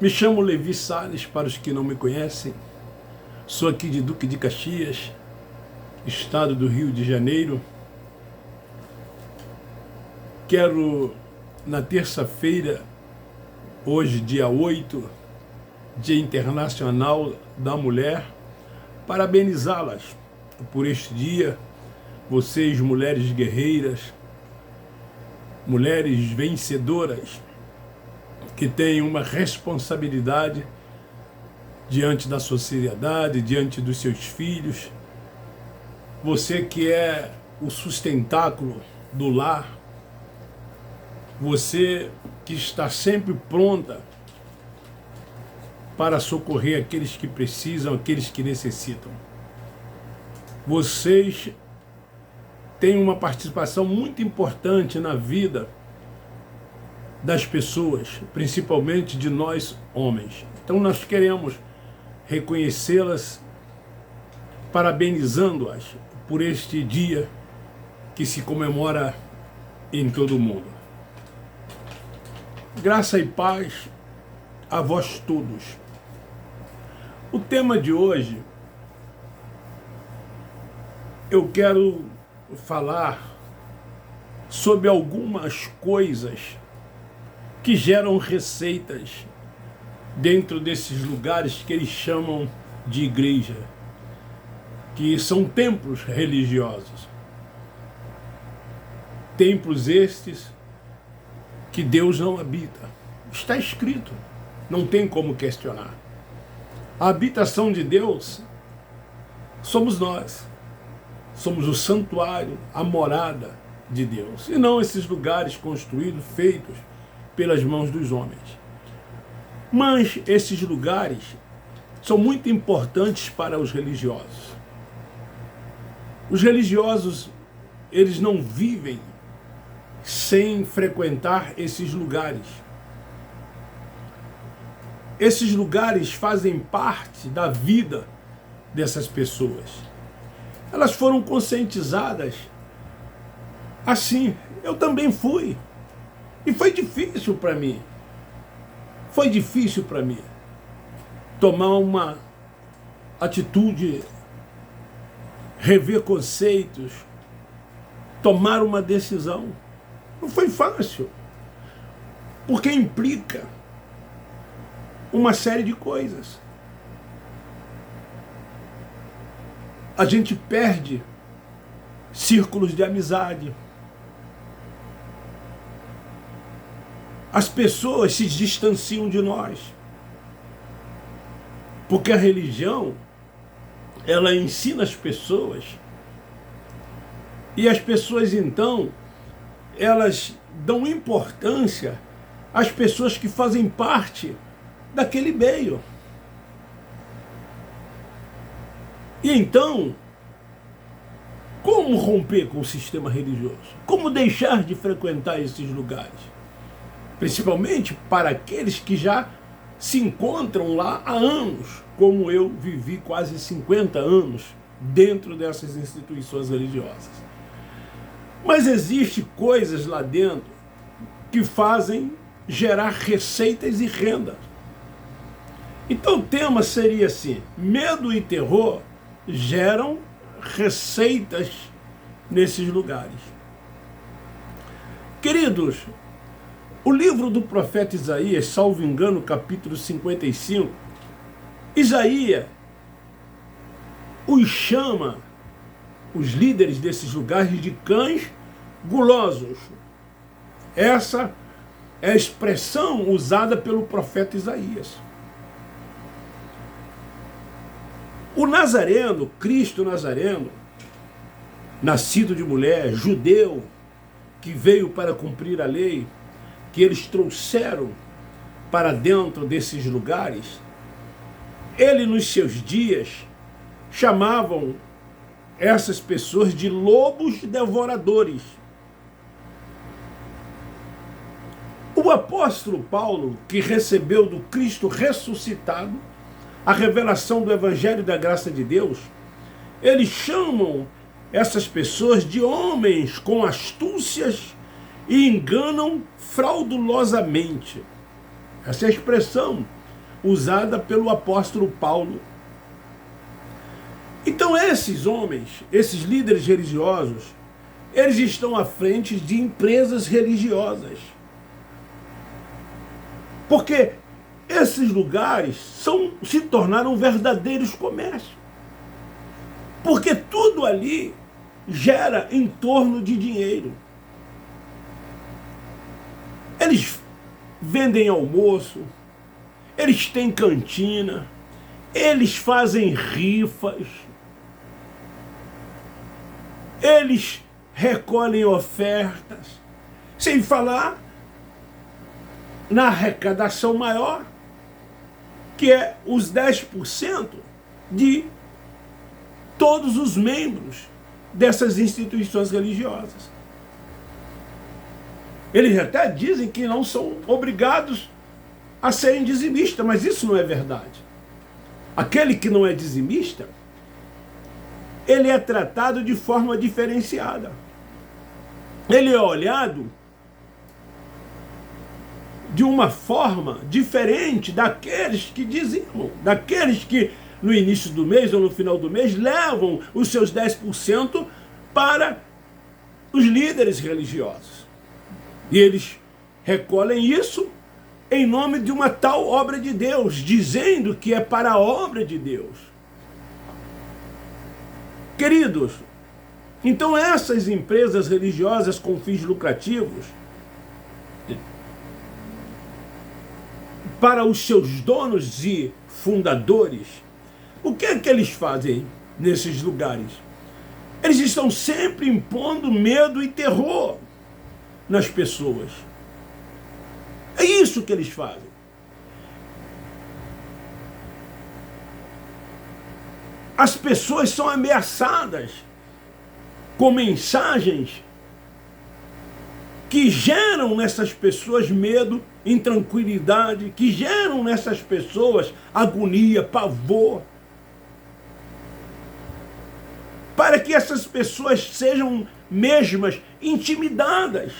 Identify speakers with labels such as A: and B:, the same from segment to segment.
A: Me chamo Levi Salles, para os que não me conhecem. Sou aqui de Duque de Caxias, estado do Rio de Janeiro. Quero, na terça-feira, hoje, dia 8, Dia Internacional da Mulher, parabenizá-las por este dia. Vocês, mulheres guerreiras, mulheres vencedoras, que têm uma responsabilidade diante da sociedade, diante dos seus filhos. Você que é o sustentáculo do lar, você que está sempre pronta para socorrer aqueles que precisam, aqueles que necessitam. Vocês têm uma participação muito importante na vida das pessoas, principalmente de nós homens. Então nós queremos reconhecê-las, parabenizando-as por este dia que se comemora em todo o mundo. Graça e paz a vós todos. O tema de hoje, eu quero falar sobre algumas coisas que geram receitas dentro desses lugares que eles chamam de igreja, que são templos religiosos. Templos estes que Deus não habita. Está escrito, não tem como questionar. A habitação de Deus somos nós. Somos o santuário, a morada de Deus, e não esses lugares construídos, feitos pelas mãos dos homens. Mas esses lugares são muito importantes para os religiosos. Os religiosos, eles não vivem sem frequentar esses lugares. Esses lugares fazem parte da vida dessas pessoas. Elas foram conscientizadas assim. Eu também fui. E foi difícil para mim. Foi difícil para mim tomar uma atitude, rever conceitos, tomar uma decisão. Não foi fácil, porque implica uma série de coisas. A gente perde círculos de amizade. As pessoas se distanciam de nós. Porque a religião, ela ensina as pessoas. E as pessoas, então, elas dão importância às pessoas que fazem parte daquele meio. E então, como romper com o sistema religioso? Como deixar de frequentar esses lugares? Principalmente para aqueles que já se encontram lá há anos, como eu vivi quase 50 anos dentro dessas instituições religiosas. Mas existem coisas lá dentro que fazem gerar receitas e renda. Então o tema seria assim: medo e terror geram receitas nesses lugares. Queridos, o livro do profeta Isaías, salvo engano, capítulo 55, Isaías os chama, os líderes desses lugares, de cães gulosos. Essa é a expressão usada pelo profeta Isaías. O Nazareno, Cristo Nazareno, nascido de mulher, judeu, que veio para cumprir a lei, que eles trouxeram para dentro desses lugares, ele nos seus dias chamavam essas pessoas de lobos devoradores. O apóstolo Paulo, que recebeu do Cristo ressuscitado a revelação do Evangelho da graça de Deus, eles chamam essas pessoas de homens com astúcias e enganam fraudulosamente. Essa é a expressão usada pelo apóstolo Paulo. Então esses homens, esses líderes religiosos, eles estão à frente de empresas religiosas. Porque esses lugares se tornaram verdadeiros comércios. Porque tudo ali gera em torno de dinheiro. Eles vendem almoço, eles têm cantina, eles fazem rifas, eles recolhem ofertas, sem falar na arrecadação maior, que é os 10% de todos os membros dessas instituições religiosas. Eles até dizem que não são obrigados a serem dizimistas, mas isso não é verdade. Aquele que não é dizimista, ele é tratado de forma diferenciada. Ele é olhado de uma forma diferente daqueles que dizimam, daqueles que no início do mês ou no final do mês levam os seus 10% para os líderes religiosos. E eles recolhem isso em nome de uma tal obra de Deus, dizendo que é para a obra de Deus. Queridos, então essas empresas religiosas com fins lucrativos, para os seus donos e fundadores, o que é que eles fazem nesses lugares? Eles estão sempre impondo medo e terror nas pessoas. É isso que eles fazem. As pessoas são ameaçadas com mensagens que geram nessas pessoas medo, intranquilidade, que geram nessas pessoas agonia, pavor, para que essas pessoas sejam mesmas intimidadas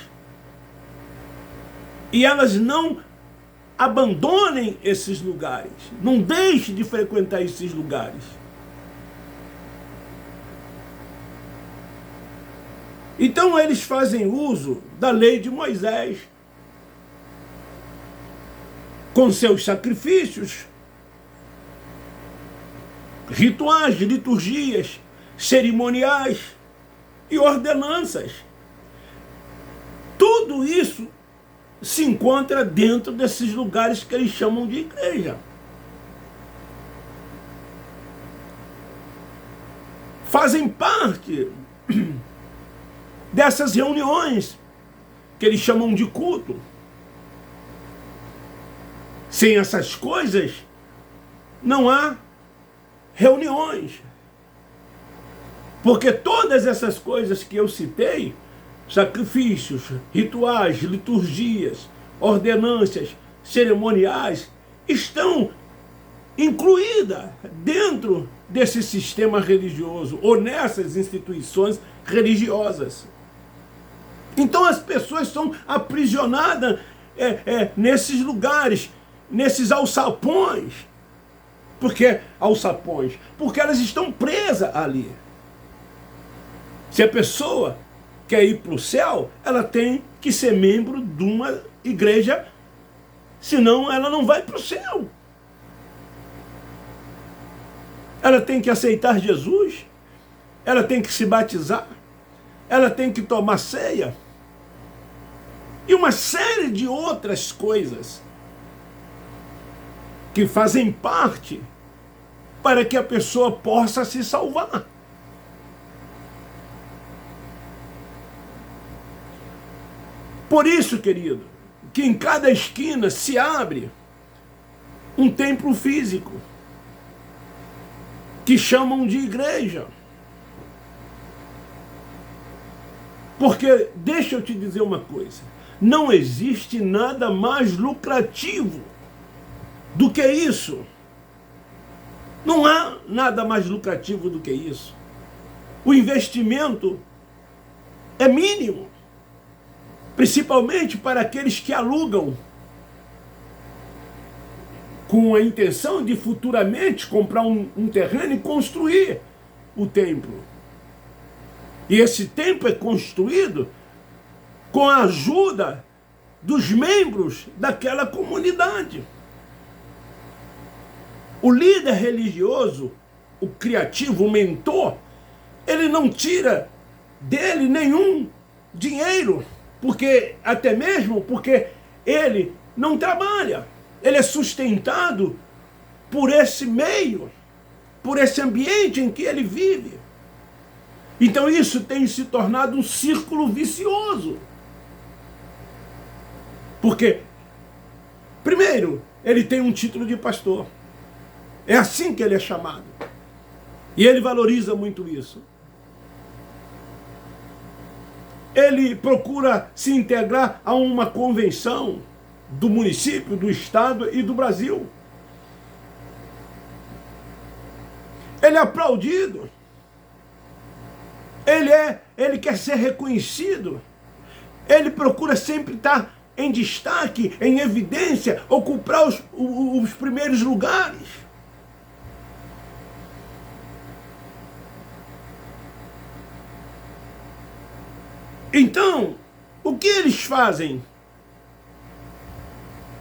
A: e elas não abandonem esses lugares, não deixem de frequentar esses lugares. Então eles fazem uso da lei de Moisés, com seus sacrifícios, rituais, liturgias, cerimoniais e ordenanças. Tudo isso se encontra dentro desses lugares que eles chamam de igreja. Fazem parte dessas reuniões que eles chamam de culto. Sem essas coisas, não há reuniões. Porque todas essas coisas que eu citei, sacrifícios, rituais, liturgias, ordenanças, cerimoniais, estão incluídas dentro desse sistema religioso ou nessas instituições religiosas. Então as pessoas são aprisionadas nesses lugares, nesses alçapões. Por que alçapões? Porque elas estão presas ali. Se a pessoa quer ir para o céu, ela tem que ser membro de uma igreja, senão ela não vai para o céu. Ela tem que aceitar Jesus, ela tem que se batizar, ela tem que tomar ceia, e uma série de outras coisas que fazem parte para que a pessoa possa se salvar. Por isso, querido, que em cada esquina se abre um templo físico, que chamam de igreja. Porque, deixa eu te dizer uma coisa, não existe nada mais lucrativo do que isso. Não há nada mais lucrativo do que isso. O investimento é mínimo, principalmente para aqueles que alugam. com a intenção de futuramente comprar um terreno e construir o templo. E esse templo é construído com a ajuda dos membros daquela comunidade. O líder religioso, o criativo, o mentor, ele não tira dele nenhum dinheiro, até mesmo porque ele não trabalha. Ele é sustentado por esse meio, por esse ambiente em que ele vive. Então isso tem se tornado um círculo vicioso. Porque, primeiro, ele tem um título de pastor. É assim que ele é chamado. E ele valoriza muito isso. Ele procura se integrar a uma convenção do município, do estado e do Brasil. Ele é aplaudido. Ele quer ser reconhecido. Ele procura sempre estar em destaque, em evidência, ocupar os primeiros lugares. Então, o que eles fazem?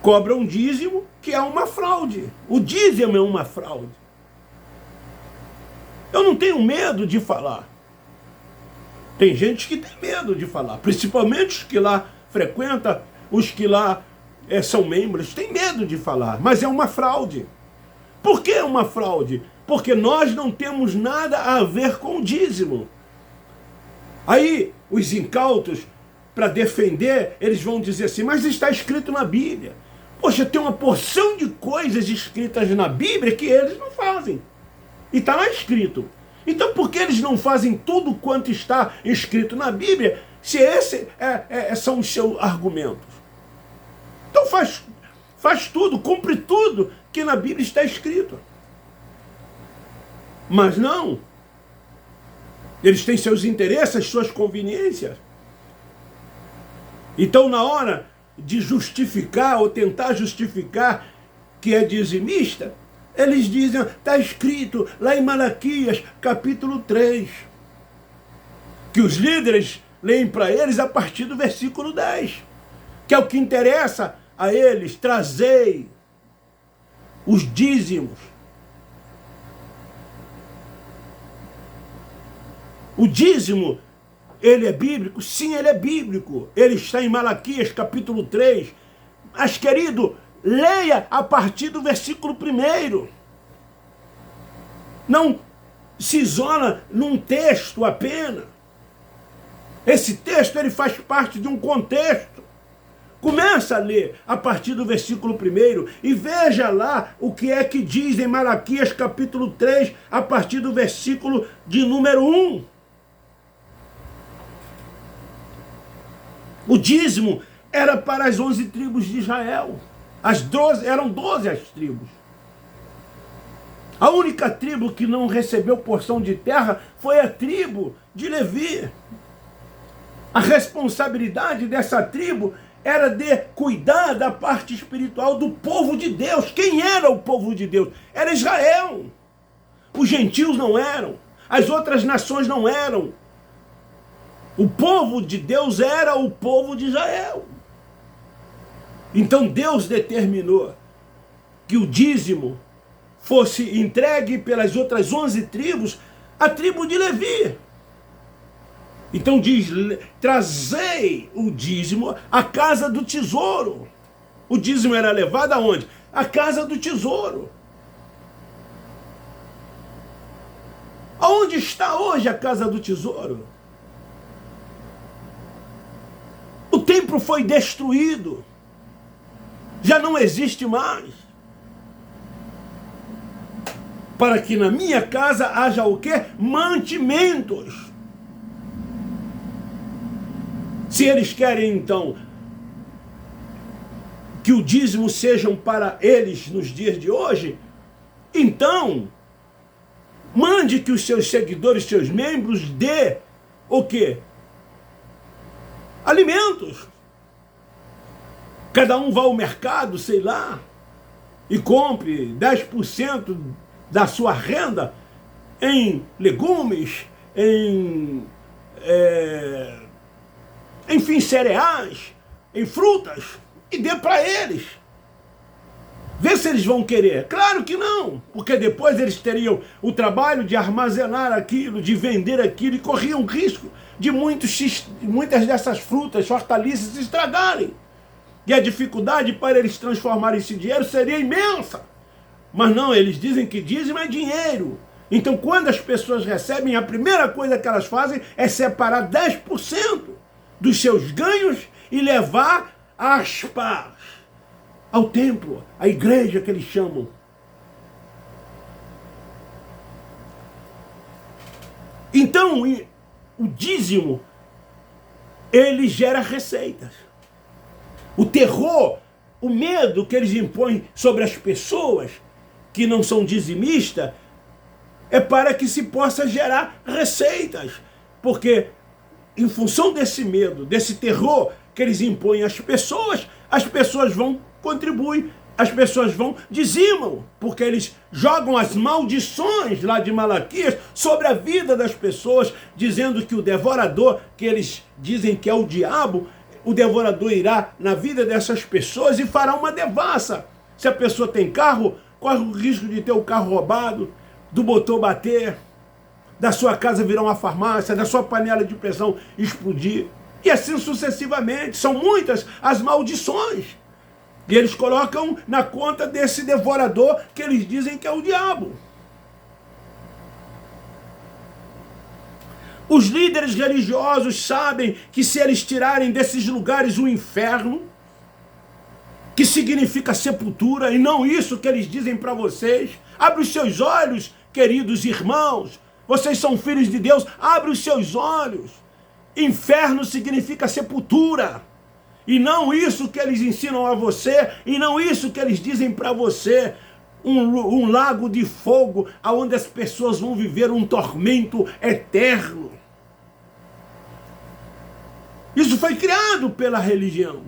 A: Cobram dízimo, que é uma fraude. O dízimo é uma fraude. Eu não tenho medo de falar. Tem gente que tem medo de falar, principalmente os que lá frequentam, os que lá são membros, têm medo de falar, mas é uma fraude. Por que é uma fraude? Porque nós não temos nada a ver com o dízimo. Aí, os incautos, para defender, eles vão dizer assim, mas está escrito na Bíblia. Poxa, tem uma porção de coisas escritas na Bíblia que eles não fazem. E está lá escrito. Então, por que eles não fazem tudo quanto está escrito na Bíblia, se esse são os seus argumentos? Então faz tudo, cumpre tudo que na Bíblia está escrito. Mas não. Eles têm seus interesses, suas conveniências. Então, na hora de justificar ou tentar justificar que é dizimista, eles dizem, está escrito lá em Malaquias, capítulo 3, que os líderes leem para eles a partir do versículo 10, que é o que interessa a eles, trazei os dízimos. O dízimo, ele é bíblico? Sim, ele é bíblico. Ele está em Malaquias, capítulo 3. Mas, querido, leia a partir do versículo 1. Não se isola num texto apenas. Esse texto, ele faz parte de um contexto. Começa a ler a partir do versículo 1 e veja lá o que é que diz em Malaquias, capítulo 3, a partir do versículo de número 1. O dízimo era para as 11 tribos de Israel. Eram 12 as tribos. A única tribo que não recebeu porção de terra foi a tribo de Levi. A responsabilidade dessa tribo era de cuidar da parte espiritual do povo de Deus. Quem era o povo de Deus? Era Israel. Os gentios não eram. As outras nações não eram. O povo de Deus era o povo de Israel. Então Deus determinou que o dízimo fosse entregue pelas outras 11 tribos à tribo de Levi. Então diz, trazei o dízimo à casa do tesouro. O dízimo era levado aonde? À casa do tesouro. Aonde está hoje a casa do tesouro? O templo foi destruído. Já não existe mais. Para que na minha casa haja o quê? Mantimentos. Se eles querem, então, que o dízimo sejam para eles nos dias de hoje, então, mande que os seus seguidores, seus membros, dê o quê? Alimentos. Cada um vá ao mercado, sei lá, e compre 10% da sua renda em legumes, enfim, cereais, em frutas, e dê para eles. Vê se eles vão querer. Claro que não, porque depois eles teriam o trabalho de armazenar aquilo, de vender aquilo, e corriam risco de muitas dessas frutas, hortaliças, se estragarem. E a dificuldade para eles transformarem esse dinheiro seria imensa. Mas não, eles dizem que dízimo é dinheiro. Então, quando as pessoas recebem, a primeira coisa que elas fazem é separar 10% dos seus ganhos e levar aspas ao templo, à igreja que eles chamam. Então, o dízimo, ele gera receitas. O terror, o medo que eles impõem sobre as pessoas que não são dizimistas, é para que se possa gerar receitas. Porque, em função desse medo, desse terror que eles impõem às pessoas vão contribuir, as pessoas vão dizimam, porque eles jogam as maldições lá de Malaquias sobre a vida das pessoas, dizendo que o devorador, que eles dizem que é o diabo, o devorador irá na vida dessas pessoas e fará uma devassa. Se a pessoa tem carro, corre o risco de ter o carro roubado, do motor bater, da sua casa virar uma farmácia, da sua panela de pressão explodir, e assim sucessivamente. São muitas as maldições. E eles colocam na conta desse devorador que eles dizem que é o diabo. Os líderes religiosos sabem que se eles tirarem desses lugares o inferno, que significa sepultura, e não isso que eles dizem para vocês. Abre os seus olhos, queridos irmãos. Vocês são filhos de Deus, abre os seus olhos. Inferno significa sepultura. E não isso que eles ensinam a você, e não isso que eles dizem para você. Um lago de fogo, onde as pessoas vão viver um tormento eterno. Isso foi criado pela religião.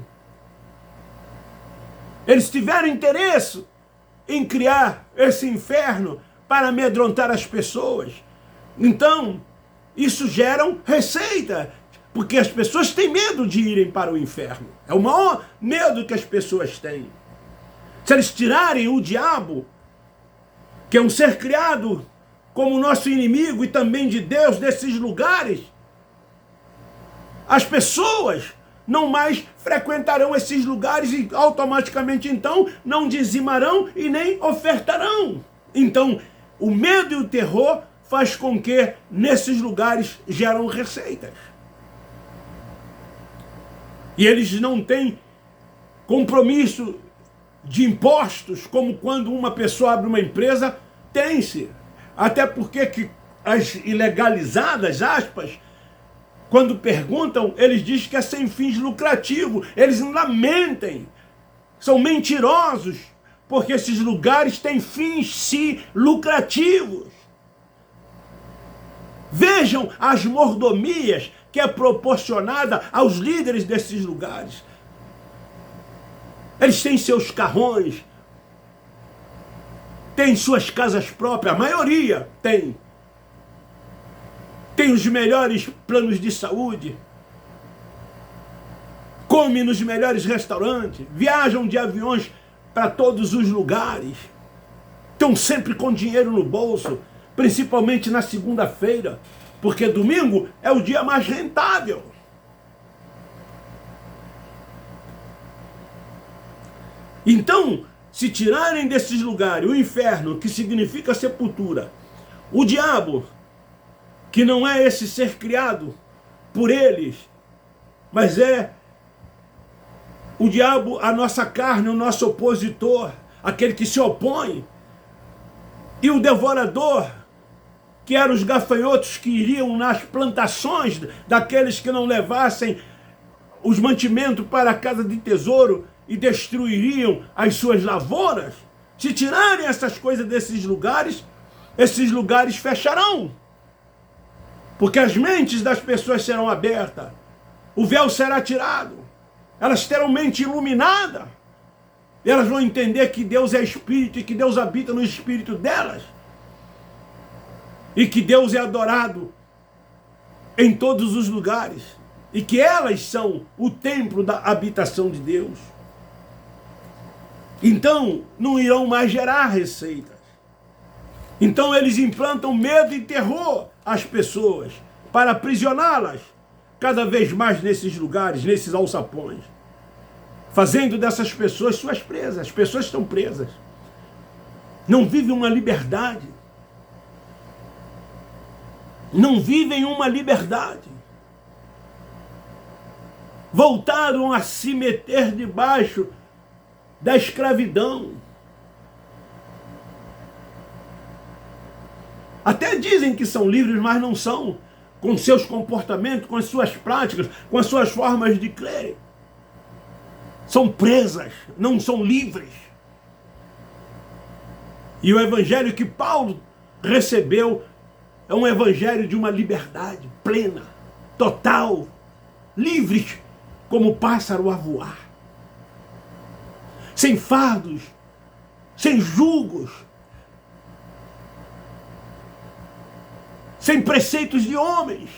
A: Eles tiveram interesse em criar esse inferno para amedrontar as pessoas. Então, isso gera receita, porque as pessoas têm medo de irem para o inferno. É o maior medo que as pessoas têm. Se eles tirarem o diabo, que é um ser criado como nosso inimigo e também de Deus, desses lugares, as pessoas não mais frequentarão esses lugares e automaticamente então não dizimarão e nem ofertarão. Então, o medo e o terror faz com que nesses lugares geram receitas. E eles não têm compromisso de impostos, como quando uma pessoa abre uma empresa, tem-se. Até porque que as ilegalizadas, aspas, quando perguntam, eles dizem que é sem fins lucrativos. Eles ainda mentem. São mentirosos, porque esses lugares têm fins, sim, lucrativos. Vejam as mordomias que é proporcionada aos líderes desses lugares. Eles têm seus carrões, têm suas casas próprias, a maioria tem. Tem os melhores planos de saúde, come nos melhores restaurantes, viajam de aviões para todos os lugares, estão sempre com dinheiro no bolso, principalmente na segunda-feira, porque domingo é o dia mais rentável. Então, se tirarem desses lugares o inferno, que significa sepultura, o diabo, que não é esse ser criado por eles, mas é o diabo, a nossa carne, o nosso opositor, aquele que se opõe, e o devorador, que eram os gafanhotos que iriam nas plantações daqueles que não levassem os mantimentos para a casa de tesouro e destruiriam as suas lavouras. Se tirarem essas coisas desses lugares, esses lugares fecharão. Porque as mentes das pessoas serão abertas, o véu será tirado, elas terão mente iluminada, Elas vão entender que Deus é Espírito e que Deus habita no Espírito delas. E que Deus é adorado em todos os lugares. E que elas são o templo da habitação de Deus. Então, não irão mais gerar receitas. Então, eles implantam medo e terror às pessoas para aprisioná-las cada vez mais nesses lugares, nesses alçapões. Fazendo dessas pessoas suas presas. As pessoas estão presas. Não vivem uma liberdade. Não vivem uma liberdade. Voltaram a se meter debaixo da escravidão. Até dizem que são livres, mas não são. Com seus comportamentos, com as suas práticas, com as suas formas de crer. São presas, não são livres. E o evangelho que Paulo recebeu é um evangelho de uma liberdade plena, total, livres como o pássaro a voar. Sem fardos, sem julgos, sem preceitos de homens,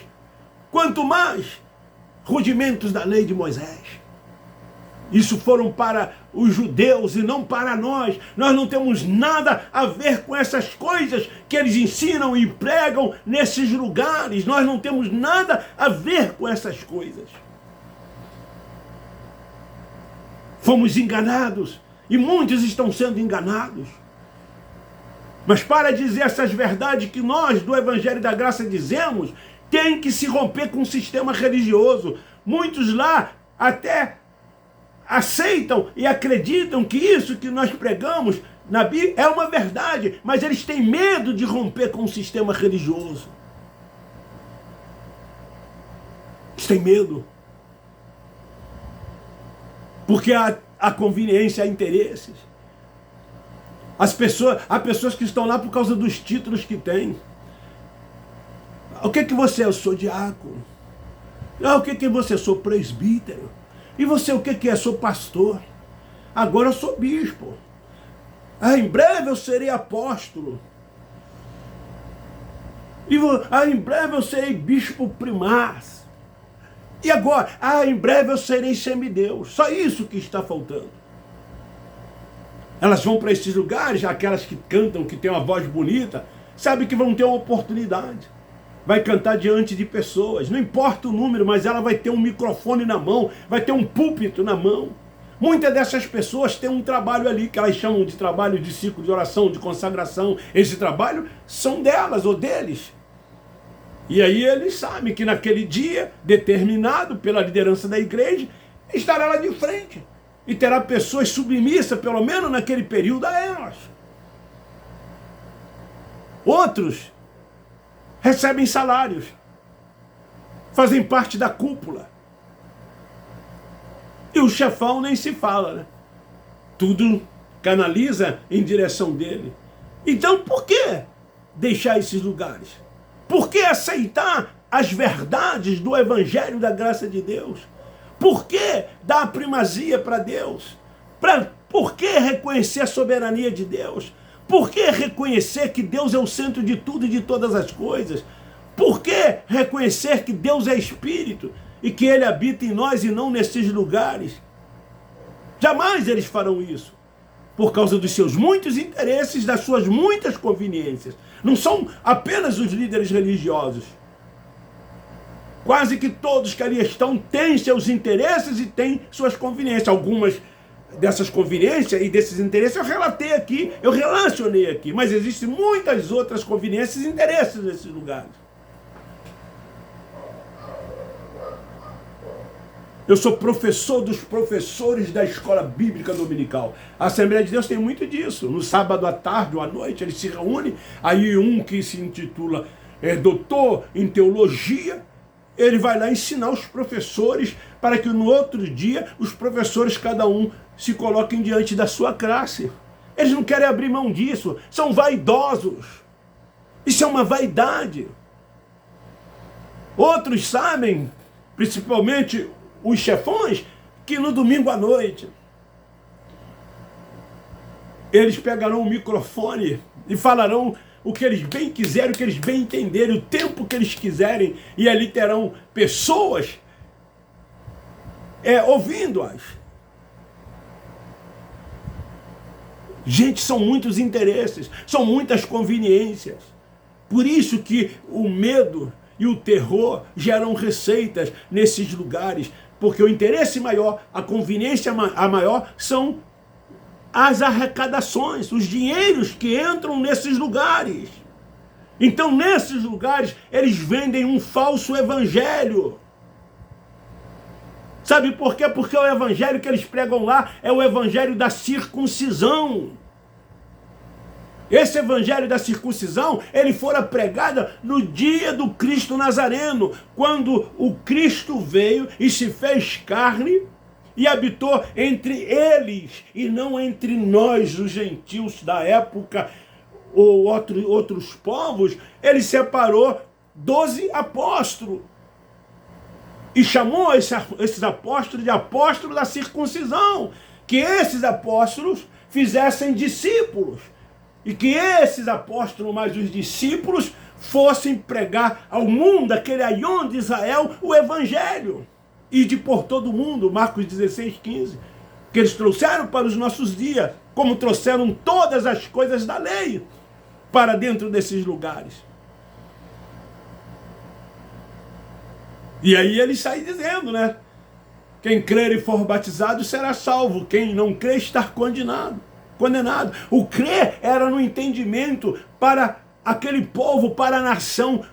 A: quanto mais rudimentos da lei de Moisés. Isso foram para os judeus e não para nós. Nós não temos nada a ver com essas coisas que eles ensinam e pregam nesses lugares. Nós não temos nada a ver com essas coisas. Fomos enganados e muitos estão sendo enganados. Mas para dizer essas verdades que nós do Evangelho da Graça dizemos, tem que se romper com o sistema religioso. Muitos lá até aceitam e acreditam que isso que nós pregamos na Bíblia é uma verdade, mas eles têm medo de romper com o sistema religioso. Eles têm medo. Porque há conveniência, há interesses. Há pessoas que estão lá por causa dos títulos que têm. O que você é? Eu sou diácono. O que você é? Eu sou presbítero. E você o que é? Eu sou pastor. Agora eu sou bispo. Em breve eu serei apóstolo. E em breve eu serei bispo primaz. E agora? Em breve eu serei semideus. Só isso que está faltando. Elas vão para esses lugares, aquelas que cantam, que têm uma voz bonita, sabem que vão ter uma oportunidade. Vai cantar diante de pessoas, não importa o número, mas ela vai ter um microfone na mão, vai ter um púlpito na mão. Muitas dessas pessoas têm um trabalho ali, que elas chamam de trabalho de ciclo de oração, de consagração. Esse trabalho são delas ou deles. E aí eles sabem que naquele dia, determinado pela liderança da igreja, estará lá de frente. E terá pessoas submissas, pelo menos naquele período, a elas. Outros recebem salários, fazem parte da cúpula. E o chefão nem se fala, né? Tudo canaliza em direção dele. Então por que deixar esses lugares? Por que aceitar as verdades do Evangelho da Graça de Deus? Por que dar a primazia para Deus? Por que reconhecer a soberania de Deus? Por que reconhecer que Deus é o centro de tudo e de todas as coisas? Por que reconhecer que Deus é Espírito e que Ele habita em nós e não nesses lugares? Jamais eles farão isso, por causa dos seus muitos interesses, das suas muitas conveniências. Não são apenas os líderes religiosos. Quase que todos que ali estão têm seus interesses e têm suas conveniências. Algumas dessas conveniências e desses interesses eu relatei aqui, eu relacionei aqui, mas existem muitas outras conveniências e interesses nesses lugares. Eu sou professor dos professores da escola bíblica dominical. A Assembleia de Deus tem muito disso. No sábado à tarde ou à noite eles se reúnem, aí um que se intitula doutor em teologia, ele vai lá ensinar os professores para que no outro dia os professores, cada um, se coloquem diante da sua classe. Eles não querem abrir mão disso, são vaidosos. Isso é uma vaidade. Outros sabem, principalmente os chefões, que no domingo à noite Eles pegarão o microfone e falarão o que eles bem quiserem, o que eles bem entenderem, o tempo que eles quiserem, e ali terão pessoas ouvindo-as. Gente, são muitos interesses, são muitas conveniências. Por isso que o medo e o terror geram receitas nesses lugares, porque o interesse maior, a conveniência a maior são as arrecadações, os dinheiros que entram nesses lugares. Então, nesses lugares, eles vendem um falso evangelho. Sabe por quê? Porque o evangelho que eles pregam lá é o evangelho da circuncisão. Esse evangelho da circuncisão, ele fora pregado no dia do Cristo Nazareno, quando o Cristo veio e se fez carne e habitou entre eles, e não entre nós, os gentios da época, ou outros povos. Ele separou 12 apóstolos e chamou esses apóstolos de apóstolos da circuncisão, que esses apóstolos fizessem discípulos, e que esses apóstolos mais os discípulos fossem pregar ao mundo, aquele aion de Israel, o evangelho, e de por todo o mundo, Marcos 16:15, que eles trouxeram para os nossos dias, como trouxeram todas as coisas da lei para dentro desses lugares. E aí ele sai dizendo, né? Quem crer e for batizado será salvo, quem não crer está condenado. O crer era no entendimento para aquele povo, para a nação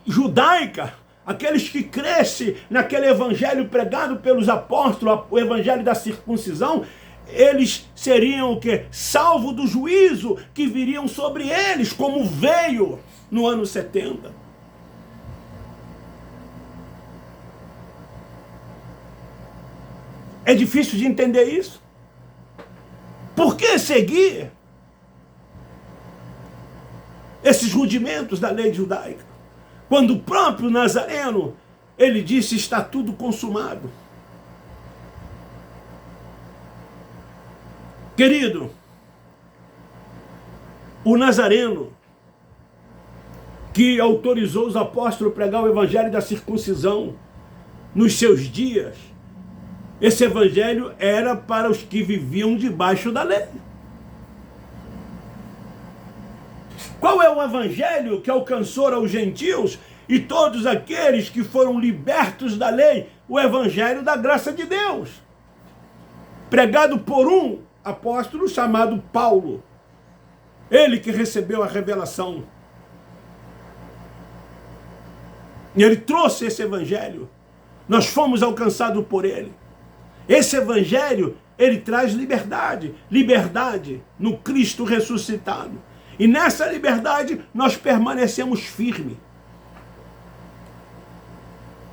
A: judaica, aqueles que crescem naquele evangelho pregado pelos apóstolos, o evangelho da circuncisão. Eles seriam o quê? Salvo do juízo que viriam sobre eles, como veio no ano 70. É difícil de entender isso. Por que seguir esses rudimentos da lei judaica, quando o próprio Nazareno, ele disse, está tudo consumado? Querido, o Nazareno, que autorizou os apóstolos a pregar o evangelho da circuncisão nos seus dias, esse evangelho era para os que viviam debaixo da lei. Qual é o evangelho que alcançou aos gentios e todos aqueles que foram libertos da lei? O evangelho da graça de Deus, pregado por um apóstolo chamado Paulo. Ele que recebeu a revelação. E ele trouxe esse evangelho. Nós fomos alcançados por ele. Esse evangelho, ele traz liberdade. Liberdade no Cristo ressuscitado. E nessa liberdade nós permanecemos firmes,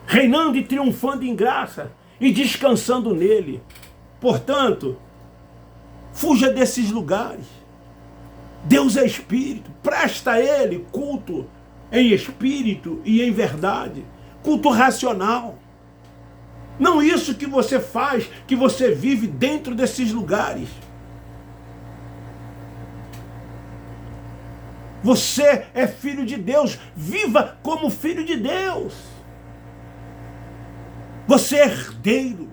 A: reinando e triunfando em graça e descansando nele. Portanto, fuja desses lugares. Deus é espírito, presta a ele culto em espírito e em verdade, culto racional. Não isso que você faz, que você vive dentro desses lugares. Você é filho de Deus, viva como filho de Deus. Você é herdeiro.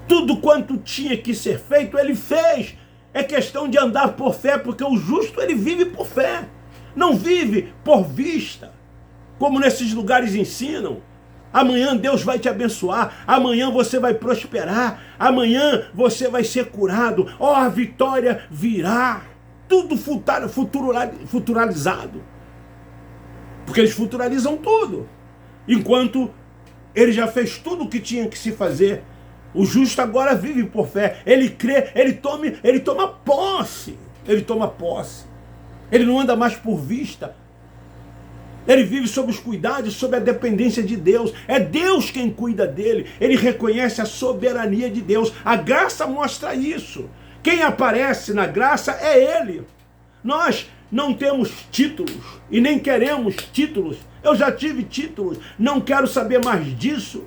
A: Tudo quanto tinha que ser feito, ele fez. É questão de andar por fé, porque o justo, ele vive por fé. Não vive por vista, como nesses lugares ensinam. Amanhã Deus vai te abençoar, amanhã você vai prosperar, amanhã você vai ser curado, a vitória virá. Tudo futuralizado. Porque eles futuralizam tudo. Enquanto ele já fez tudo o que tinha que se fazer. O justo agora vive por fé. Ele crê, ele toma posse. Ele toma posse. Ele não anda mais por vista. Ele vive sob os cuidados, sob a dependência de Deus. É Deus quem cuida dele. Ele reconhece a soberania de Deus. A graça mostra isso. Quem aparece na graça é ele. Nós não temos títulos e nem queremos títulos. Eu já tive títulos, não quero saber mais disso.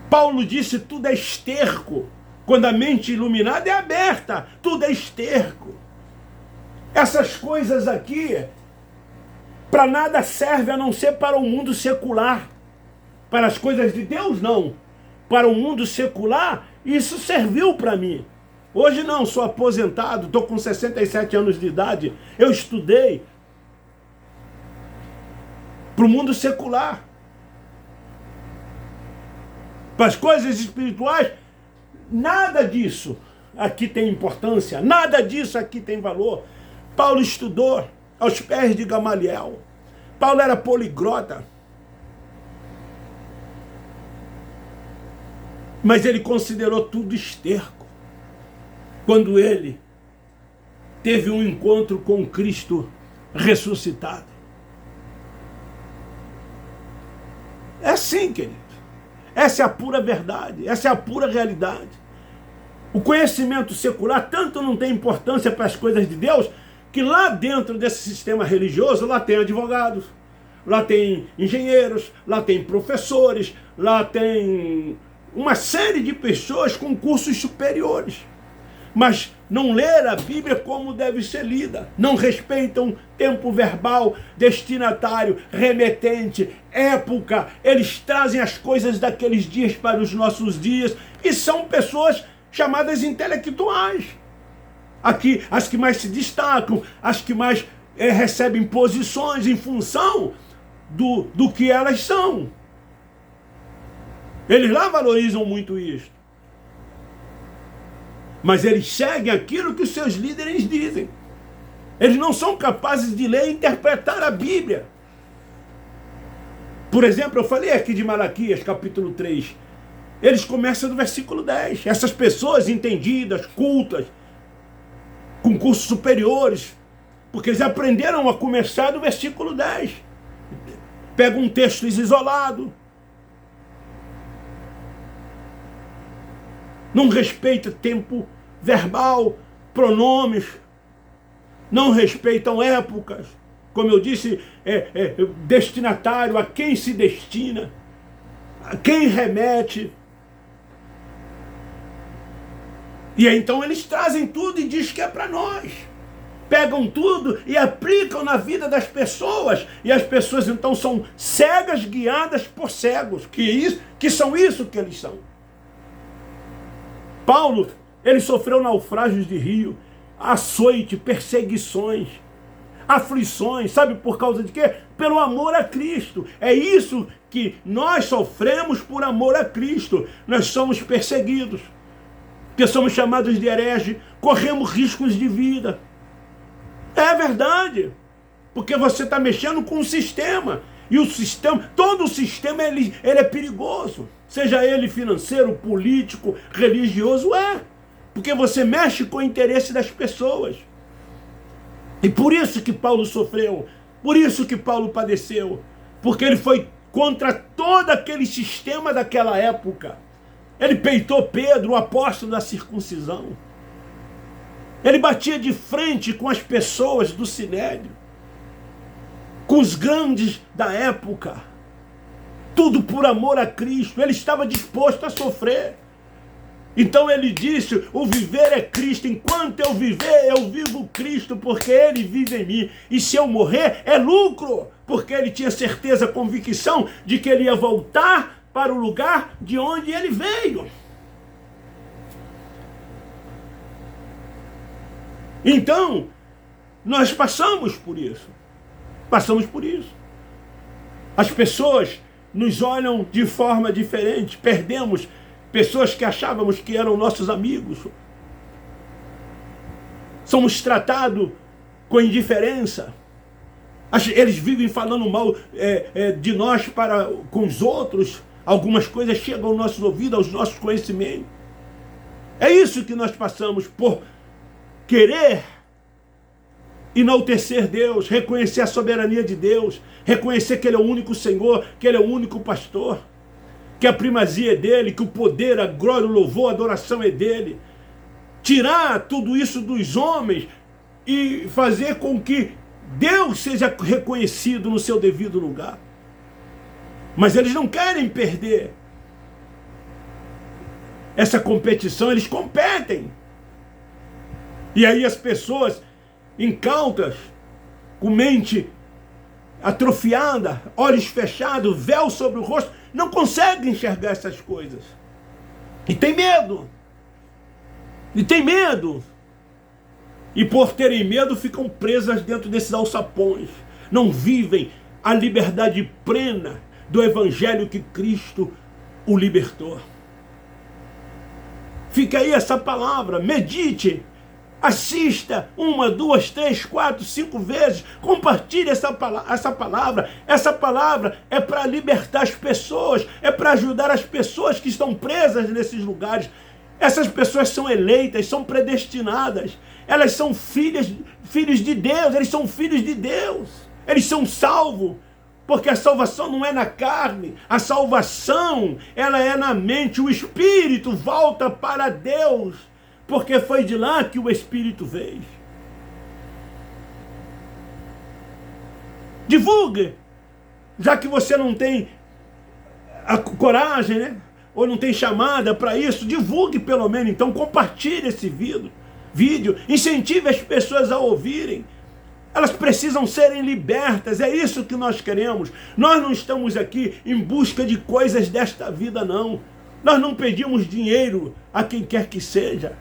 A: Paulo disse, tudo é esterco. Quando a mente iluminada é aberta, tudo é esterco. Essas coisas aqui, para nada serve a não ser para o mundo secular. Para as coisas de Deus, não. Para o mundo secular, isso serviu para mim. Hoje não, sou aposentado, estou com 67 anos de idade. Eu estudei para o mundo secular. Para as coisas espirituais, nada disso aqui tem importância, nada disso aqui tem valor. Paulo estudou aos pés de Gamaliel. Paulo era poliglota. Mas ele considerou tudo esterco quando ele teve um encontro com Cristo ressuscitado. É assim, querido. Essa é a pura verdade, essa é a pura realidade. O conhecimento secular tanto não tem importância para as coisas de Deus, que lá dentro desse sistema religioso, lá tem advogados, lá tem engenheiros, lá tem professores, lá tem uma série de pessoas com cursos superiores. Mas não leram a Bíblia como deve ser lida. Não respeitam tempo verbal, destinatário, remetente, época. Eles trazem as coisas daqueles dias para os nossos dias. E são pessoas chamadas intelectuais. Aqui, as que mais se destacam, as que mais recebem posições em função do que elas são. Eles lá valorizam muito isso. Mas eles seguem aquilo que os seus líderes dizem. Eles não são capazes de ler e interpretar a Bíblia. Por exemplo, eu falei aqui de Malaquias, capítulo 3. Eles começam do versículo 10. Essas pessoas entendidas, cultas, com cursos superiores, porque eles aprenderam a começar do versículo 10. Pegam um texto isolado, não respeita tempo verbal, pronomes, não respeitam épocas, como eu disse, destinatário, a quem se destina, a quem remete. E aí, então eles trazem tudo e dizem que é para nós. Pegam tudo e aplicam na vida das pessoas. E as pessoas então são cegas guiadas por cegos, que são isso que eles são. Paulo, ele sofreu naufrágios de rio, açoite, perseguições, aflições, sabe por causa de quê? Pelo amor a Cristo. É isso que nós sofremos por amor a Cristo. Nós somos perseguidos, porque somos chamados de herege, corremos riscos de vida. É verdade, porque você está mexendo com o sistema. E o sistema, todo o sistema ele é perigoso. Seja ele financeiro, político, religioso, porque você mexe com o interesse das pessoas. E por isso que Paulo sofreu, por isso que Paulo padeceu, porque ele foi contra todo aquele sistema daquela época. Ele peitou Pedro, o apóstolo da circuncisão. Ele batia de frente com as pessoas do Sinédrio, com os grandes da época. Tudo por amor a Cristo. Ele estava disposto a sofrer. Então ele disse, o viver é Cristo. Enquanto eu viver, eu vivo Cristo, porque ele vive em mim. E se eu morrer, é lucro, porque ele tinha certeza, convicção de que ele ia voltar para o lugar de onde ele veio. Então, nós passamos por isso. Passamos por isso. As pessoas nos olham de forma diferente. Perdemos pessoas que achávamos que eram nossos amigos. Somos tratados com indiferença. Eles vivem falando mal de nós com os outros. Algumas coisas chegam ao nosso ouvido, aos nossos conhecimentos. É isso que nós passamos por querer enaltecer Deus, reconhecer a soberania de Deus, reconhecer que Ele é o único Senhor, que Ele é o único pastor, que a primazia é dEle, que o poder, a glória, o louvor, a adoração é dEle. Tirar tudo isso dos homens e fazer com que Deus seja reconhecido no seu devido lugar. Mas eles não querem perder essa competição, eles competem. E aí as pessoas incautas, com mente atrofiada, olhos fechados, véu sobre o rosto, não conseguem enxergar essas coisas. E tem medo. E tem medo. E por terem medo, ficam presas dentro desses alçapões. Não vivem a liberdade plena do evangelho que Cristo o libertou. Fica aí essa palavra, medite, assista 1, 2, 3, 4, 5 vezes, compartilhe essa palavra. Essa palavra é para libertar as pessoas, é para ajudar as pessoas que estão presas nesses lugares. Essas pessoas são eleitas, são predestinadas, elas são filhos de Deus, eles são filhos de Deus, eles são salvos. Porque a salvação não é na carne, a salvação ela é na mente, o Espírito volta para Deus, porque foi de lá que o Espírito veio. Divulgue, já que você não tem a coragem, né? Ou não tem chamada para isso, divulgue pelo menos, então compartilhe esse vídeo, incentive as pessoas a ouvirem. Elas precisam serem libertas, é isso que nós queremos. Nós não estamos aqui em busca de coisas desta vida, não. Nós não pedimos dinheiro a quem quer que seja.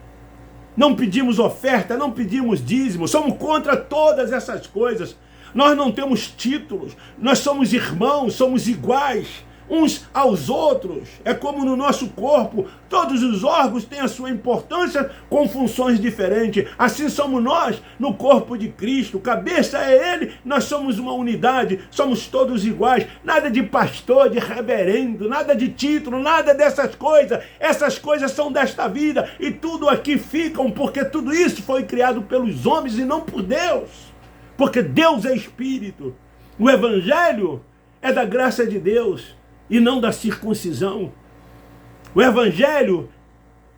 A: Não pedimos oferta, não pedimos dízimo. Somos contra todas essas coisas. Nós não temos títulos. Nós somos irmãos, somos iguais uns aos outros. É como no nosso corpo, todos os órgãos têm a sua importância com funções diferentes. Assim somos nós no corpo de Cristo. Cabeça é Ele, nós somos uma unidade, somos todos iguais. Nada de pastor, de reverendo, nada de título, nada dessas coisas. Essas coisas são desta vida e tudo aqui ficam porque tudo isso foi criado pelos homens e não por Deus. Porque Deus é Espírito. O Evangelho é da graça de Deus e não da circuncisão. O Evangelho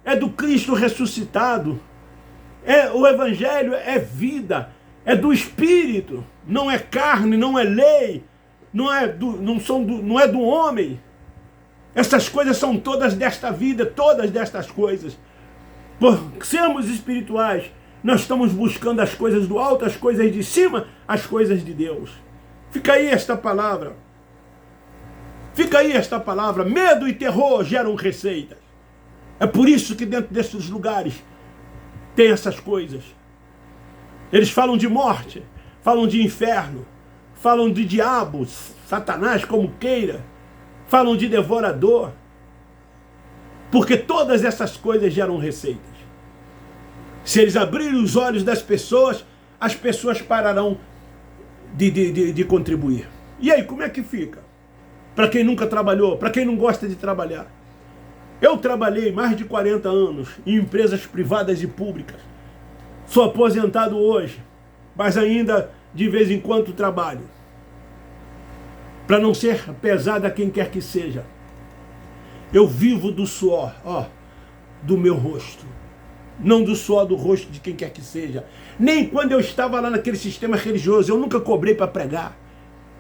A: é do Cristo ressuscitado. O Evangelho é vida, é do Espírito, não é carne, não é lei, não é do homem. Essas coisas são todas desta vida, todas destas coisas. Por sermos espirituais, nós estamos buscando as coisas do alto, as coisas de cima, as coisas de Deus. Fica aí esta palavra. Fica aí esta palavra. Medo e terror geram receitas. É por isso que dentro desses lugares tem essas coisas. Eles falam de morte, falam de inferno, falam de diabo, Satanás, como queira, falam de devorador, porque todas essas coisas geram receitas. Se eles abrirem os olhos das pessoas, as pessoas pararão de contribuir. E aí, como é que fica? Para quem nunca trabalhou, para quem não gosta de trabalhar. Eu trabalhei mais de 40 anos em empresas privadas e públicas. Sou aposentado hoje, mas ainda de vez em quando trabalho. Para não ser pesado a quem quer que seja. Eu vivo do suor, do meu rosto. Não do suor do rosto de quem quer que seja. Nem quando eu estava lá naquele sistema religioso, eu nunca cobrei para pregar.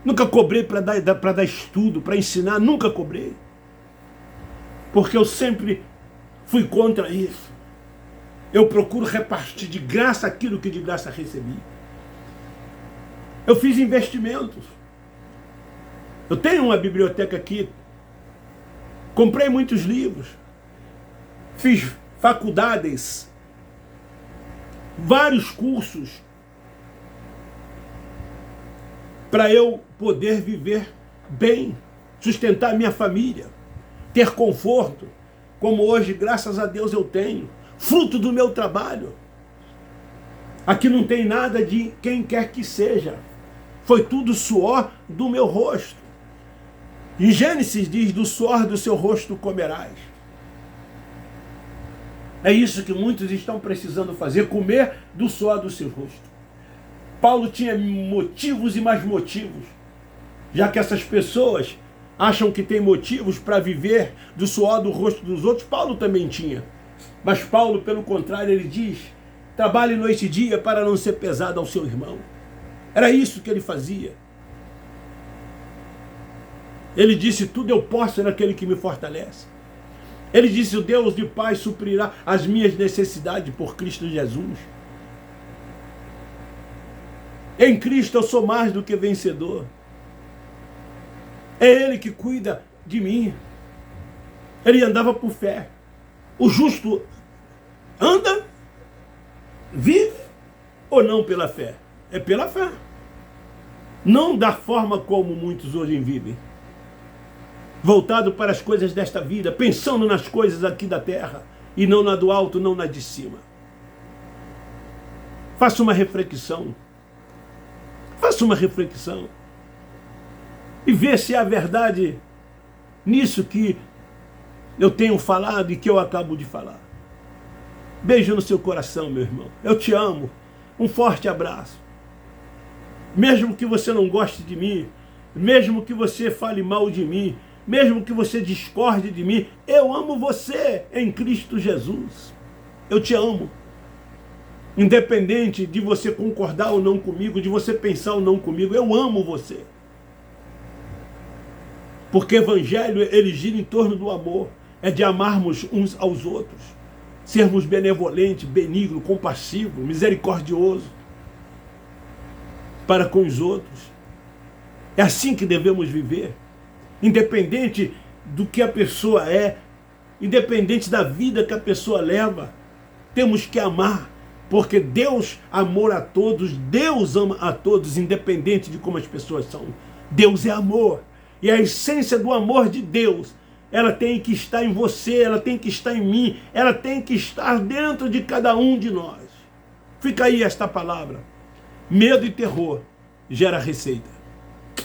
A: Nunca cobrei para dar estudo, para ensinar, nunca cobrei. Porque eu sempre fui contra isso. Eu procuro repartir de graça aquilo que de graça recebi. Eu fiz investimentos. Eu tenho uma biblioteca aqui. Comprei muitos livros. Fiz faculdades. Vários cursos. Para eu poder viver bem, sustentar minha família, ter conforto, como hoje, graças a Deus, eu tenho, fruto do meu trabalho. Aqui não tem nada de quem quer que seja, foi tudo suor do meu rosto. Em Gênesis diz, do suor do seu rosto comerás. É isso que muitos estão precisando fazer, comer do suor do seu rosto. Paulo tinha motivos e mais motivos, já que essas pessoas acham que tem motivos para viver do suor do rosto dos outros. Paulo também tinha. Mas Paulo, pelo contrário, ele diz, trabalhe noite e dia para não ser pesado ao seu irmão. Era isso que ele fazia. Ele disse, tudo eu posso naquele que me fortalece. Ele disse: o Deus de paz suprirá as minhas necessidades por Cristo Jesus. Em Cristo eu sou mais do que vencedor. É Ele que cuida de mim. Ele andava por fé. O justo anda, vive ou não pela fé? É pela fé. Não da forma como muitos hoje vivem. Voltado para as coisas desta vida, pensando nas coisas aqui da terra, e não na do alto, não na de cima. Faça uma reflexão. Faça uma reflexão. E vê se há verdade nisso que eu tenho falado e que eu acabo de falar. Beijo no seu coração, meu irmão. Eu te amo. Um forte abraço. Mesmo que você não goste de mim, mesmo que você fale mal de mim, mesmo que você discorde de mim, eu amo você em Cristo Jesus. Eu te amo. Independente de você concordar ou não comigo, de você pensar ou não comigo, eu amo você. Porque o evangelho, ele gira em torno do amor. É de amarmos uns aos outros. Sermos benevolentes, benignos, compassivos, misericordiosos para com os outros. É assim que devemos viver. Independente do que a pessoa é, independente da vida que a pessoa leva, temos que amar. Porque Deus amor a todos, Deus ama a todos, independente de como as pessoas são. Deus é amor. E a essência do amor de Deus, ela tem que estar em você, ela tem que estar em mim, ela tem que estar dentro de cada um de nós. Fica aí esta palavra. Medo e terror gera receita.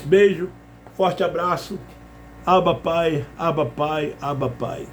A: Beijo, forte abraço. Abba Pai, Abba Pai, Abba Pai.